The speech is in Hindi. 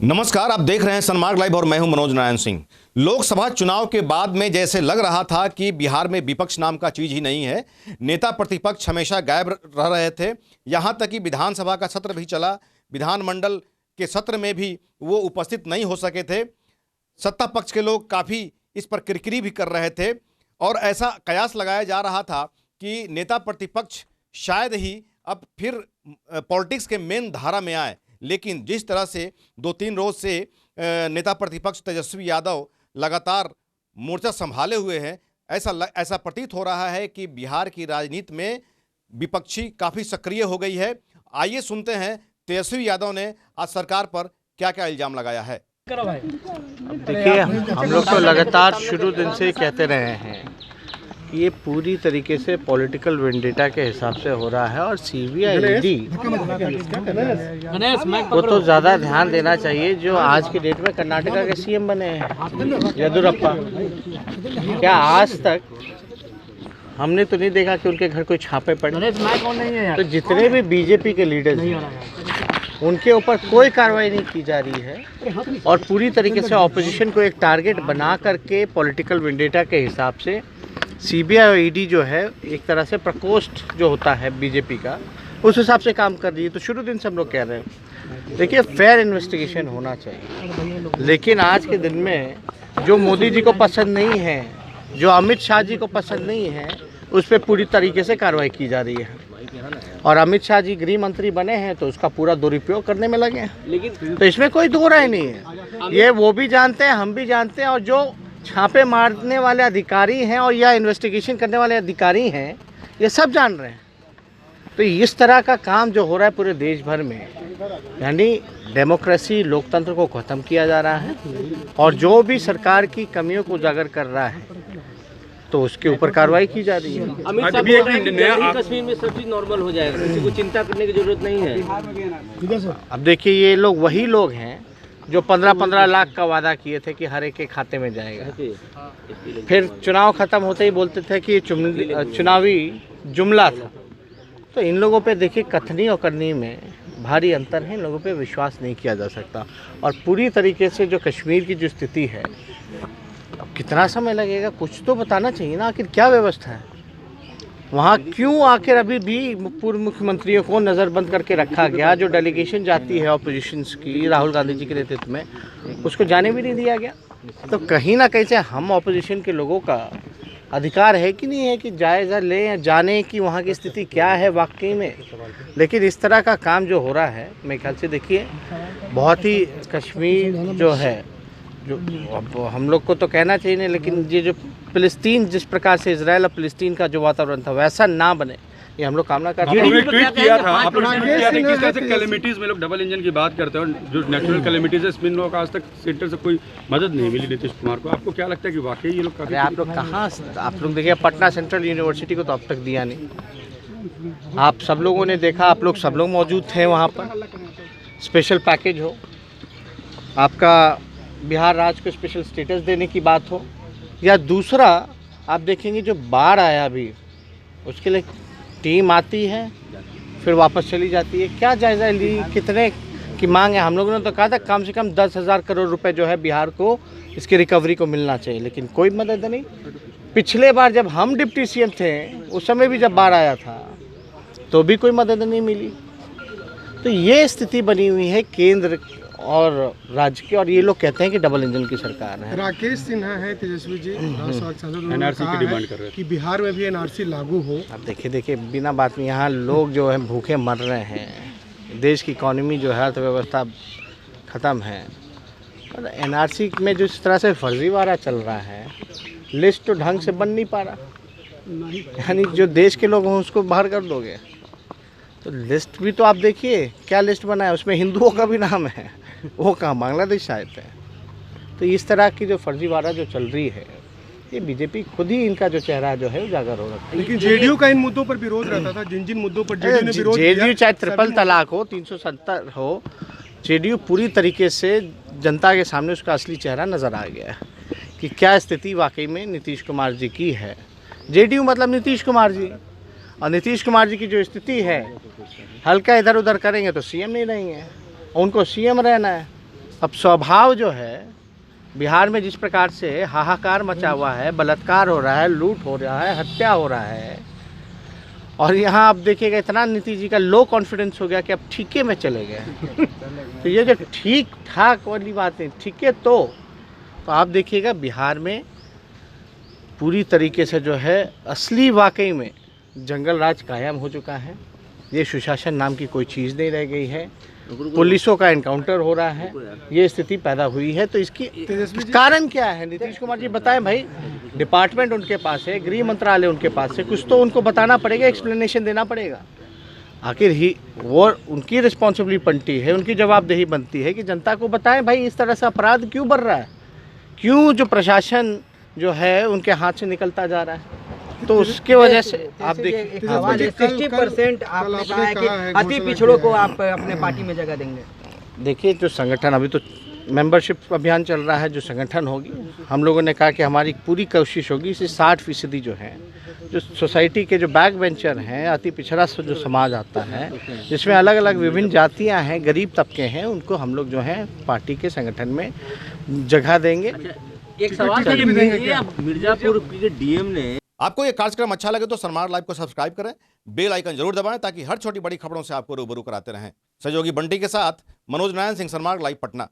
नमस्कार, आप देख रहे हैं सनमार्ग लाइव और मैं हूं मनोज नारायण सिंह। लोकसभा चुनाव के बाद में जैसे लग रहा था कि बिहार में विपक्ष नाम का चीज ही नहीं है। नेता प्रतिपक्ष हमेशा गायब रह रहे थे। यहां तक कि विधानसभा का सत्र भी चला, विधानमंडल के सत्र में भी वो उपस्थित नहीं हो सके थे। सत्ता पक्ष के लोग काफ़ी इस पर किरकिरी भी कर रहे थे और ऐसा कयास लगाया जा रहा था कि नेता प्रतिपक्ष शायद ही अब फिर पॉलिटिक्स के मेन धारा में आए। लेकिन जिस तरह से 2-3 रोज से नेता प्रतिपक्ष तेजस्वी यादव लगातार मोर्चा संभाले हुए हैं, ऐसा प्रतीत हो रहा है कि बिहार की राजनीति में विपक्षी काफ़ी सक्रिय हो गई है। आइए सुनते हैं तेजस्वी यादव ने आज सरकार पर क्या क्या इल्ज़ाम लगाया है। अब देखिए, हम लोग तो लगातार शुरू दिन से कहते रहे हैं कि ये पूरी तरीके से पॉलिटिकल वेंडेटा के हिसाब से हो रहा है और सीबीआई ईडी को तो ज़्यादा ध्यान देना चाहिए जो आज के डेट में कर्नाटका के सीएम बने हैं येदियुरप्पा। क्या आज तक हमने तो नहीं देखा कि उनके घर कोई छापे पड़े। तो जितने भी बीजेपी के लीडर्स हैं उनके ऊपर कोई कार्रवाई नहीं की जा रही है और पूरी तरीके से ऑपोजिशन को एक टारगेट बना करके पॉलिटिकल वेंडेटा के हिसाब से सीबीआई और ईडी जो है एक तरह से प्रकोष्ठ जो होता है बीजेपी का, उस हिसाब से काम कर रही है। तो शुरू दिन से हम लोग कह रहे हैं देखिए, फेयर इन्वेस्टिगेशन होना चाहिए। लेकिन आज के दिन में जो मोदी जी को पसंद नहीं है, जो अमित शाह जी को पसंद नहीं है, उस पर पूरी तरीके से कार्रवाई की जा रही है। और अमित शाह जी गृह मंत्री बने हैं तो उसका पूरा दुरुपयोग करने में लगे हैं। लेकिन तो इसमें कोई दो राय नहीं है। ये वो भी जानते हैं, हम भी जानते हैं, और जो छापे मारने वाले अधिकारी हैं और या इन्वेस्टिगेशन करने वाले अधिकारी हैं, ये सब जान रहे हैं। तो इस तरह का काम जो हो रहा है पूरे देश भर में, यानी डेमोक्रेसी, लोकतंत्र को ख़त्म किया जा रहा है और जो भी सरकार की कमियों को उजागर कर रहा है तो उसके ऊपर कार्रवाई की जा रही है। अमित शाह बोल रहे हैं कि कश्मीर में सब चीज नॉर्मल हो जाएगा, किसी को चिंता करने की जरूरत नहीं है। अब देखिए, ये लोग वही लोग हैं जो 15-15 लाख का वादा किए थे कि हर एक के खाते में जाएगा। फिर चुनाव खत्म होते ही बोलते थे कि चुनावी जुमला था। तो इन लोगों पे देखिए, कथनी और करनी में भारी अंतर है। इन लोगों पे विश्वास नहीं किया जा सकता। और पूरी तरीके से जो कश्मीर की जो स्थिति है, अब कितना समय लगेगा, कुछ तो बताना चाहिए ना। आखिर क्या व्यवस्था है वहाँ, क्यों आखिर अभी भी पूर्व मुख्यमंत्रियों को नज़रबंद करके रखा गया। जो डेलीगेशन जाती है ऑपोजिशंस की राहुल गांधी जी के नेतृत्व में, उसको जाने भी नहीं दिया गया। तो कहीं ना कहीं से हम ऑपोजिशन के लोगों का अधिकार है कि नहीं है कि जायज़ा लें या जाने कि वहाँ की स्थिति क्या है वाकई में। लेकिन इस तरह का काम जो हो रहा है, मेरे ख्याल से देखिए, बहुत ही कश्मीर जो है, जो अब हम लोग को तो कहना चाहिए नहीं, लेकिन ये जो फिलिस्तीन, जिस प्रकार से इजराइल और फिलिस्तीन का जो वातावरण था वैसा ना बने, ये हम लोग कामना करते हैं। आप लोगों ने ट्वीट किया था, आप लोगों ने ट्वीट किया था किस तरह से कैलेमिटीज में लोग डबल इंजन की बात करते हैं और जो नेचुरल कैलेमिटीज है, इसमें लोग आज तक सेंटर से कोई मदद नहीं मिली नीतीश कुमार को। आपको क्या लगता है कि वाकई ये लोग काफी? आप लोग कहाँ, आप लोग देखिए, पटना सेंट्रल यूनिवर्सिटी को तो अब तक दिया नहीं। आप सब लोगों ने देखा, आप लोग सब लोग मौजूद थे वहाँ पर। स्पेशल पैकेज हो, आपका बिहार राज्य को स्पेशल स्टेटस देने की बात हो, या दूसरा आप देखेंगे जो बाढ़ आया अभी, उसके लिए टीम आती है फिर वापस चली जाती है। क्या जायज़ा ली, कितने की मांग है? हम लोगों ने तो कहा था कम से कम 10,000 करोड़ रुपए जो है बिहार को इसकी रिकवरी को मिलना चाहिए, लेकिन कोई मदद नहीं। पिछले बार जब हम डिप्टी सीएम थे, उस समय भी जब बाढ़ आया था तो भी कोई मदद नहीं मिली। तो ये स्थिति बनी हुई है केंद्र और राज्य की, और ये लोग कहते हैं कि डबल इंजन की सरकार है। राकेश सिन्हा है तेजस्वी जी, एनआरसी की डिमांड कर रहे हैं कि बिहार में भी एनआरसी लागू हो। अब देखिए, बिना बात में यहाँ लोग जो है भूखे मर रहे हैं। देश की इकोनॉमी जो है, अर्थव्यवस्था ख़त्म है। और एनआरसी में जिस तरह से फर्जीवाड़ा चल रहा है, लिस्ट तो ढंग से बन नहीं पा रहा। यानी जो देश के लोग हों उसको बाहर कर दोगे। तो लिस्ट भी तो आप देखिए क्या लिस्ट बना है, उसमें हिंदुओं का भी नाम है, वो कहाँ बांग्लादेश आए थे। तो इस तरह की जो फर्जीवाड़ा जो चल रही है, ये बीजेपी खुद ही इनका जो चेहरा जो है उजागर हो रहा है। लेकिन जेडीयू का इन मुद्दों पर विरोध रहता था, जिन जिन मुद्दों पर जेडीयू ने विरोध किया, जेडीयू चाहे ट्रिपल तलाक हो, 370 हो, जेडीयू पूरी तरीके से जनता के सामने उसका असली चेहरा नज़र आ गया है कि क्या स्थिति वाकई में नीतीश कुमार जी की है। जेडीयू मतलब नीतीश कुमार जी, और नीतीश कुमार जी की जो स्थिति है, हल्का इधर उधर करेंगे तो सीएम नहीं रहेंगे, उनको सीएम रहना है। अब स्वभाव जो है बिहार में जिस प्रकार से हाहाकार मचा हुआ है, बलात्कार हो रहा है, लूट हो रहा है, हत्या हो रहा है, और यहाँ आप देखिएगा इतना नीतीश जी का लो कॉन्फिडेंस हो गया कि अब ठीके में चले गए। तो ये जो ठीक ठाक वाली बात है, ठीके तो आप देखिएगा बिहार में पूरी तरीके से जो है असली वाकई में जंगल राज कायम हो चुका है। ये सुशासन नाम की कोई चीज़ नहीं रह गई है, पुलिसों का एनकाउंटर हो रहा है, ये स्थिति पैदा हुई है। तो इसकी कारण क्या है? नीतीश कुमार जी बताएं भाई, डिपार्टमेंट उनके पास है, गृह मंत्रालय उनके पास है, कुछ तो उनको बताना पड़ेगा, एक्सप्लेनेशन देना पड़ेगा। आखिर ही वो उनकी रिस्पॉन्सिबिलिटी है, उनकी जवाबदेही बनती है कि जनता को बताएं भाई इस तरह से अपराध क्यों बढ़ रहा है, क्यों जो प्रशासन जो है उनके हाथ से निकलता जा रहा है। तो उसके वजह से आप देखिए 60% आपने कहा है कि अति पिछड़ों को आप अपने पार्टी में जगह देंगे। देखिए जो संगठन अभी तो मेंबरशिप अभियान चल रहा है, जो संगठन होगी हम लोगों ने कहा कि हमारी पूरी कोशिश होगी इसे 60% जो है जो सोसाइटी के जो बैक बेंचर हैं, अति पिछड़ा जो समाज आता है जिसमें अलग अलग विभिन्न जातियां हैं, गरीब तबके हैं, उनको हम लोग जो है पार्टी के संगठन में जगह देंगे। एक सवाल था कि मिर्जापुर के डीएम ने आपको ये कार्यक्रम अच्छा लगे तो सनमार्ग लाइव को सब्सक्राइब करें, बेल आइकन जरूर दबाएं ताकि हर छोटी बड़ी खबरों से आपको रूबरू कराते रहें। सहयोगी बंटी के साथ मनोज नारायण सिंह, सनमार्ग लाइव, पटना।